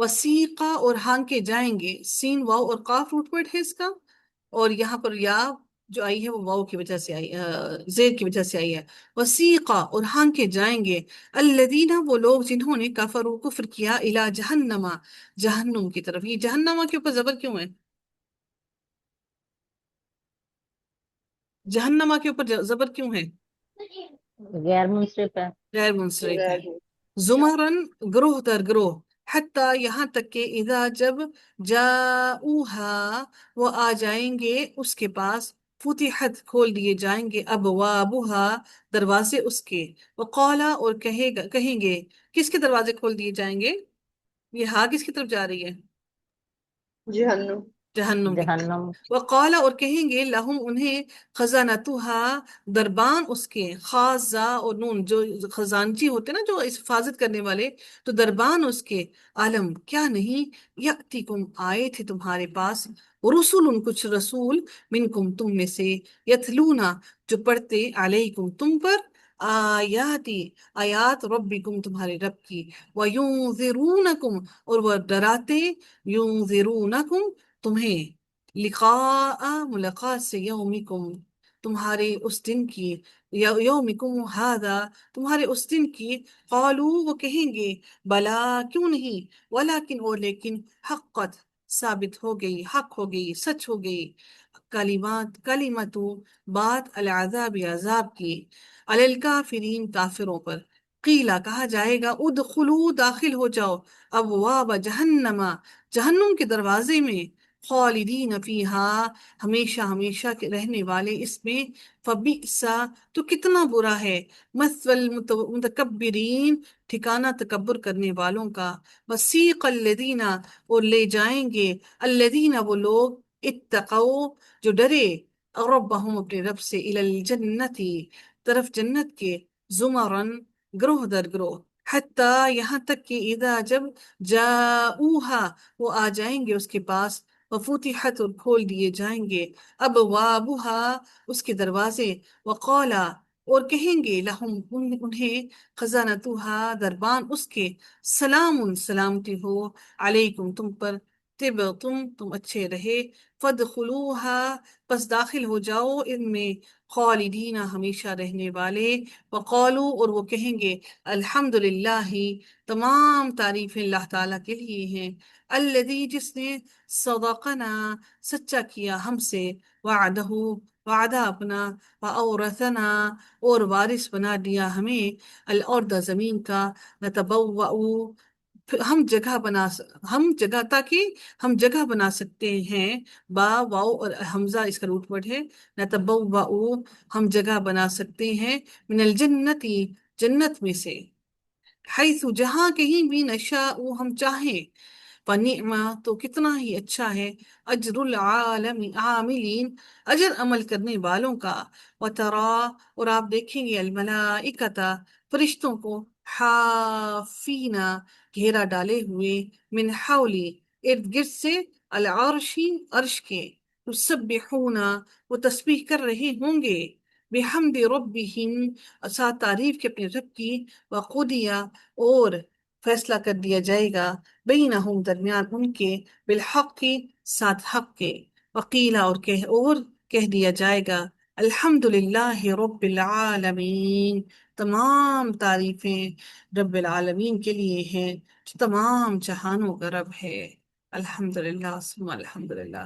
وسیقہ اور ہانکے جائیں گے، سین واو اور قاف روٹ ورڈ ہے اس کا، اور یہاں پر یا جو آئی ہے وہ واو کی وجہ سے آئی، زیر کی وجہ سے آئی ہے۔ وسیقہ اور ہانکے جائیں گے، الذین وہ لوگ جنہوں نے کفروا کفر کیا، الی جہنم جہنم کی طرف۔ یہ جہنم کے اوپر زبر کیوں ہے؟ جہنما کے اوپر زبر کیوں ہے؟ غیر منصرف ہے۔ غیر منصرف ہے۔ زمرن گروہ در گروہ، حتیٰ یہاں تک کہ اذا جب جاؤہا وہ آ جائیں گے اس کے پاس، فتحت کھول دیے جائیں گے، ابوابہا دروازے اس کے، وقالا اور کہیں گے، کس کے دروازے کھول دیے جائیں گے؟ یہ ہاں کس کی طرف جا رہی ہے؟ جہنم۔ جہنم کی طرف۔ جہنم۔ وقال اور کہیں گے، لہم انہیں، خزانتہا دربان اس کے، خازہ اور نون جو خزانچی ہوتے نا جو حفاظت کرنے والے، تو دربان اس کے، عالم کیا نہیں، یاتیکم آئے تھے تمہارے پاس، رسول کچھ رسول، منکم تم میں سے، یتلونا جو پڑھتے، علیکم تم پر، آیاتی آیات ربکم تمہارے رب کی، وینذرونکم اور وہ ڈراتے، ینذرونکم تمہیں، لقاء ملاقات سے، یومکم تمہارے اس دن کی، یومکم ہذا تمہارے اس دن کی، قالو وہ کہیں گے، بلا کیوں نہیں، ولیکن اور لیکن، حقت ثابت ہو گئی، حق ہو گئی، سچ ہو گئی، کلمتو بات، العذاب عذاب کی، علی الکافرین کافروں پر، قیلا کہا جائے گا، ادخلو داخل ہو جاؤ، ابواب جہنم جہنم کے دروازے میں، خالدین فیہا ہمیشہ ہمیشہ کے رہنے والے اس میں، فبئسا تو کتنا برا ہے، مثوى المتکبرین ٹھکانہ تکبر کرنے والوں کا، وسیق الذین اور لے جائیں گے، الذین وہ لوگ، اتقوا جو ڈرے، ربہم اپنے رب سے، الی الجنتی طرف جنت کے، زمرن گروہ در گروہ، حتیٰ یہاں تک کہ اذا جب جاؤہا وہ آ جائیں گے اس کے پاس، وفتحت اور کھول دیے جائیں گے، ابوابہا اس کے دروازے، وقالا اور کہیں گے، لہم انہیں، خزانتہا دربان اس کے، سلام سلامتی ہو، علیکم تم پر، تم اچھے رہے، فادخلوہا پس داخل ہو جاؤ ان میں، خالدین ہمیشہ رہنے والے، وقالو اور وہ کہیں گے، الحمدللہ تمام تعریفیں اللہ تعالیٰ کے لیے ہیں، الذی جس نے، صدقنا سچا کیا ہم سے، وعدہ وعدہ اپنا، وَأَوْرَثَنَا اور وارث بنا دیا ہمیں، الارض زمین کا، نتبوأ ہم جگہ تاکہ ہم جگہ بنا سکتے ہیں، با واو اور حمزہ اس کا روٹ ورڈ ہے، نتبوأ ہم جگہ بنا سکتے ہیں، من الجنتی جنت میں سے، حیث جہاں کہیں بھی، نشاء ہم چاہیں، فنعم تو کتنا ہی اچھا ہے، اجر العالم عاملین اجر عمل کرنے والوں کا، وترا اور آپ دیکھیں گے، الملائکۃ فرشتوں کو، حافین گھیرا ڈالے ہوئے، من حولی ارد گرد سے، العرشی عرش کے، یسبحون وہ تسبیح کر رہے ہوں گے، بحمد ربہم ساتھ تعریف کے اپنے رب کی، وقضیا اور فیصلہ کر دیا جائے گا، بینہم درمیان ان کے، بالحق کی ساتھ حق کے، وقیلا اور کہہ دیا جائے گا، الحمدللہ رب العالمین تمام تعریفیں رب العالمین کے لیے ہیں جو تمام جہانوں کا رب ہے، الحمدللہ ثم الحمدللہ۔